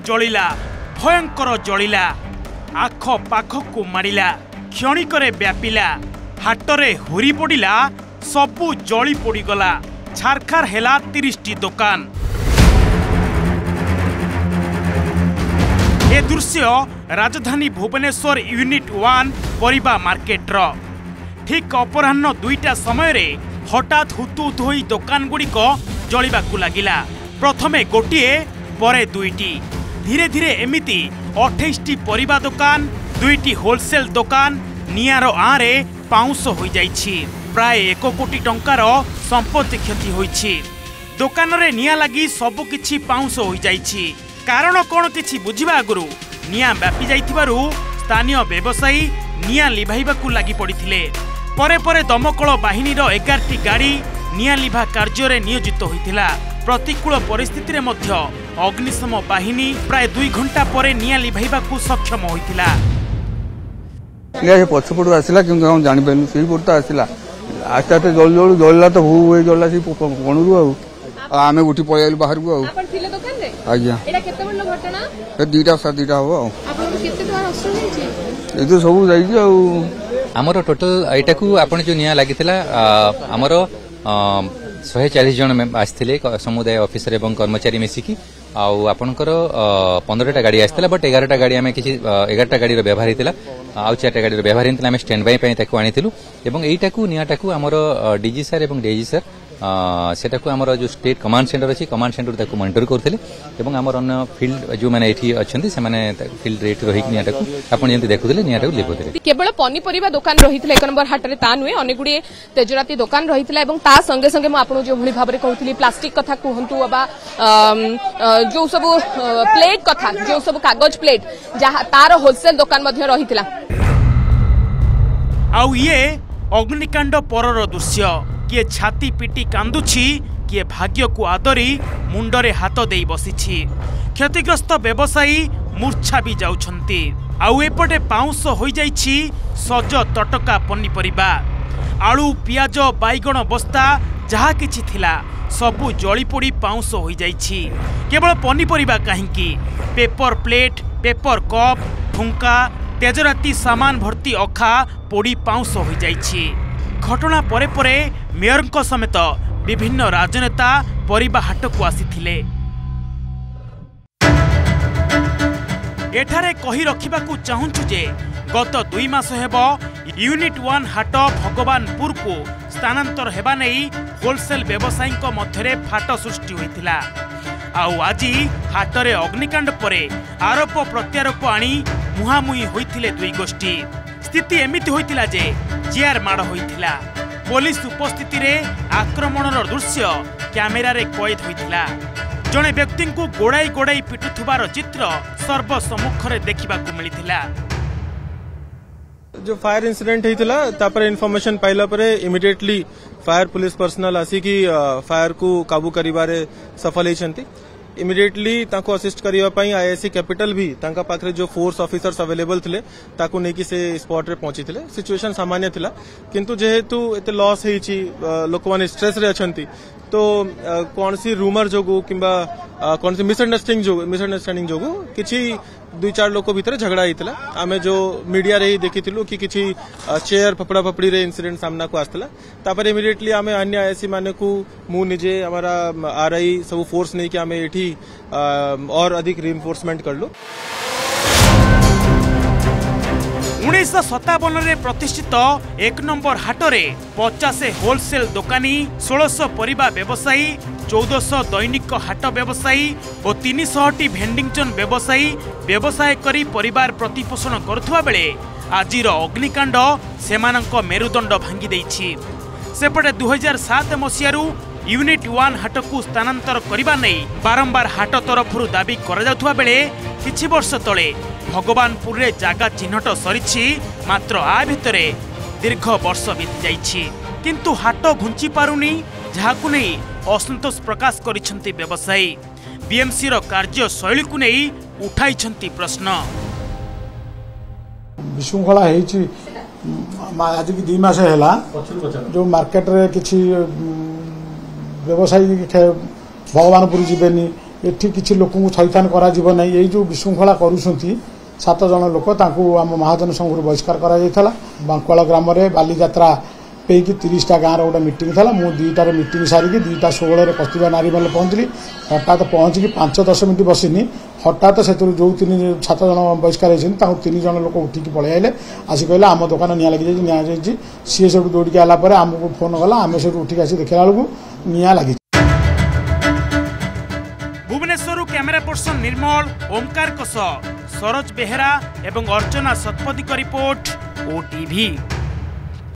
जलिला भयंकर जलिला आख पाखकु मारिला क्षणिकरे व्यापिला हाटरे हुरी पड़िला सबु जली पड़गला छारखार हेला 30टी दुकान। ए दृश्य राजधानी भुवनेश्वर यूनिट 1 परिबा मार्केट रो ठीक अपराह्न 2टा समय रे हठात हुतुहुतु होई दुकान गुड़िक जलिबाकु लागिला। प्रथमे गोटिए परे 2टी धीरे धीरे एमिति 28टी परिबा दुकान 2टी होलसेल दुकान नियार आरे पाउंस होई जाइछि। प्राय 1 कोटी टंकार संपत्ति क्षति होइछि। दुकान रे निया लगी सबु किछि पाउंस होई जाइछि। कारण कोन किछि बुझिबा आगुरु निया व्यापी जाइथिबारु स्थानीय व्यवसायी निया लिभाइबाकु लागि पड़िथिले। परे परे दमकल बाहिनीर 11टी गाड़ी निया लिभा कार्य रे नियोजित होइथिला। प्रतिकूल परिस्थिति रे मध्य अग्निशम बाहिनी प्राय 2 घंटा परे निया लिभाइबाकु सक्षम होइथिला। ये पछपटू आसला क्योंकि हम जानि पेनु सेही पड़ता आसला आस्ते आस्ते जल जल जलला तो हु होई जलला सी कोणरू आमे उठी पळै आइल बाहर को आपण थिले दुकान रे आज्ञा एटा केते बड़ घटना ए 2टा 7टा हो आपण केते टका नष्ट होइछि ए तो सब जाई कि हमर टोटल एटा को आपण जो निया लागितला हमर 140 जन आसथिले समुदाय ऑफिसर एवं कर्मचारी मिसिकी आउ आपनकर 15टा गाड़ी आसथिला बट 11टा गाड़ी आमे किछि 11टा गाड़ी रो व्यवहार हितला आउ 4टा गाड़ी रो व्यवहार हितला आमे स्टैंड बाय पय ताकू आनिथिलु एवं एटा को नियाटा को हमर डीजी सर एवं डीजी सर सेटा को हमर जो स्टेट कमांड सेंटर अछि कमांड सेंटर ताकू मॉनिटर करथिले एवं हमर अन्य फील्ड जो माने एठी अछंती से माने फील्ड रेट रही नियाटा को आपण जेंति देखुथिले नियाटा को लिखुथिले। केवल पनी परिबा दुकान रहिथिले 1 नंबर हाटरे ता नुए अनेगुडी तेजराती दुकान रहिथिला एवं ता संगे संगे म आपण जो भली भाबरे कहउथिली प्लास्टिक कथा कहंतु अबा जो सब प्लेट कथा जो सब कागज प्लेट जहा तार होलसेल दुकान मध्ये रहिथिला। आउ ये अग्निकांड परर दृश्य किए छाती पिटी कांदुछि किए भाग्य को आदरी मुंडरे हाथ देई बसिछि। क्षतिग्रस्त व्यवसायी मूर्छा भी जाउछंती। आउ एपटे पाउंस होई जाइछि सज तटका पनीपरिबा आलू पियाज बैगण बस्ता जहा किछि थिला सबु जली पोड़ी पाउंस होई जाइछि। केवल पनीपरिबा काहींकी पेपर प्लेट पेपर कप ठुंका तेजराती सामान भर्ती अखा पोड़ी पाउंस होई जाइछि। घटना परे परे मेयर समेत विभिन्न राजनेता परिबा हाट को आसीथिले। एठारे कही रखिबाकू चाहुछु जे गत 2 मास हेबो यूनिट 1 हाट भगवानपुर को स्थानांतर हेबा नै होलसेल व्यवसायी मध्यरे फाट सृष्टि होइतिला। आउ आजी हाटरे अग्निकांड परे आरोप प्रत्यारोप आनी मुहामुही होइतिले 2 गोष्ठी। स्थिति एमिति होइतिला जे जिआर माड़ होइतिला। पुलिस उपस्थिति रे आक्रमणर दृश्य कैमेरा रे कैद होइतिला। जणे व्यक्ति को गोड़ाई गोड़ाई पिटुथुबार चित्र सर्वसम्मुखरे देखिबाकू मिलितिला। जो फायर इंसिडेंट होइतिला तापर इन्फॉर्मेशन पाइला परे इमिडिएटली फायर पुलिस पर्सनल आसी कि फायर को काबू करिबारे सफल हेछंती। इमिडिएटली ताको असिस्ट करिवा पई आईआईसी कैपिटल भी तांका पाखरे जो फोर्स ऑफिसर्स अवेलेबल थिले ताको नेकी से स्पॉट रे पहुंची थिले। सिचुएशन सामान्य थिला किंतु जेहेतु एते लॉस हेछि लोक माने स्ट्रेस रे अछंती तो कौन सी रूमर जोगु किंबा कौन सी मिसअंडरस्टैंडिंग जोगु किछि 2-4 लोक भीतर झगड़ा होता। आम जो मीडिया रे देखिथिलु कि किछि चेयर फपड़ा फपड़ी रे इंसिडेंट सामना को आसला। तापर इमिडिएटली आम अन्य आईएससी माने को मु निजे हमारा आरआई सब फोर्स नहीं कि आम एठी और अधिक रिइंफोर्समेंट करलु। 1957 रे प्रतिष्ठित 1 नंबर हाटरे 50 होलसेल दुकानी 1600 परिबा व्यवसायी 1400 दैनिक हाट व्यवसायी और 300 भेंडिंग जोन व्यवसाय करी परिवार प्रतिपोषण करुवा बेले आजिर अग्निकांड सेमानक मेरुदंड भांगी देइछि। सेपटे 2007 मसीहारू यूनिट 1 हाट को स्थानांतर करबा नै बारंबार हाट तरफरु दाबी करा जाउथुवा बेले किछि वर्ष तले भगवानपुर रे जागा चिन्हट सरिछि। मात्र आ भितरे दीर्घ वर्ष बीती जाइछि किंतु हाट घुंची पारुनी जहाकु नै असंतोष प्रकाश करिसंती व्यवसायी। बीएमसी रो कार्य शैली को नै उठाइछंती प्रश्न। विशृंखला हेछि आज की 2 मास हैला जो मार्केट रे किछि व्यवसायी भगवानपुर जीवेनी एठी किसी लोक थैथान करा जो विशृंखला करुछंती 7 जन लोक तांकू आम महाजन संघ बहिष्कार करा जायथला बांकुआला ग्राम रे बाली यात्रा पेकी 30टा गाँव गोटे मीटिंग था मु 2टार मीटिंग सारिकी 2टा 16 कस्तूरबा नारी मेल पहुंचली हठात पहुंचिकी 5-10 मिनिट बसिनी हठात से जो 7 जन बहिष्कार होती 3 जन लोक उठिकी पलि आइले आसी कहले आम दुकान निया लगी जाइए सी सब दौड़िकी आला आमको फोन कला आम सब उठिक आसी देखला बेलू निया लगी। भुवनेश्वर कैमेरा पर्सन निर्मल ओमकार सरोज बेहेरा एवं अर्चना शतपथी रिपोर्ट ओटीवी।